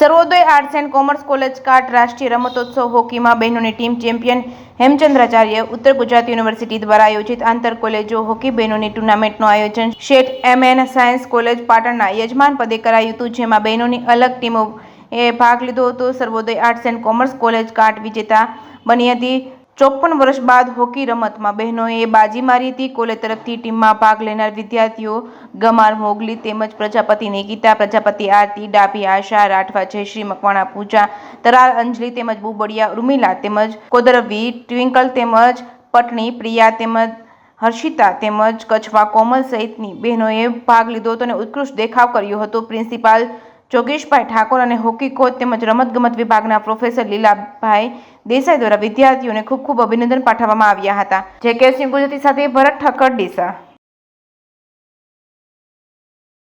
Sarvodaya arts and commerce college કાટ રાષ્ટ્રીય રમતોત્સવ હોકીમાં બહેનોની ટીમ ચેમ્પિયન હેમચંદ્રાચાર્ય ઉત્તર ગુજરાત યુનિવર્સિટી દ્વારા આયોજિત આંતર કોલેજો હોકી બહેનોની ટુર્નામેન્ટનું આયોજન શેઠ એમ.એન. સાયન્સ કોલેજ પાટણના યજમાન પદે કરાયું હતું, જેમાં બહેનોની અલગ ટીમોએ ભાગ લીધો હતો. સર્વોદય આર્ટ્સ એન્ડ કોમર્સ કોલેજ કાટ વિજેતા બની હતી. 54 વર્ષ બાદ હોકી રમતમાં બહેનોએ બાજી મારી હતી. કોલેજ તરફથી ટીમમાં ભાગ લેનાર વિદ્યાર્થીઓ ગમાર મોગલી તેમજ પ્રજાપતિ નિકિતા, પ્રજાપતિ આરતી, ડાભી આશા, રાઠવા જયશ્રી, મકવાણા પૂજા, તરાલ અંજલિ તેમજ બુબડિયા ઉર્મિલા તેમજ કોદરવી ટ્વિંકલ તેમજ પટણી પ્રિયા તેમજ હર્ષિતા તેમજ કછવા કોમલ સહિતની બહેનોએ ભાગ લીધો હતો અને ઉત્કૃષ્ટ દેખાવ કર્યો હતો. પ્રિન્સિપાલ જોગેશભાઈ ઠાકોર અને હોકી કોચ તેમજ રમતગમત વિભાગના પ્રોફેસર લીલાભાઈ દેસાઈ દ્વારા વિદ્યાર્થીઓને ખૂબ ખૂબ અભિનંદન પાઠવવામાં આવ્યા હતા. જે કે ગુજરાતી સાથે ભરત ઠક્કર ડીસા.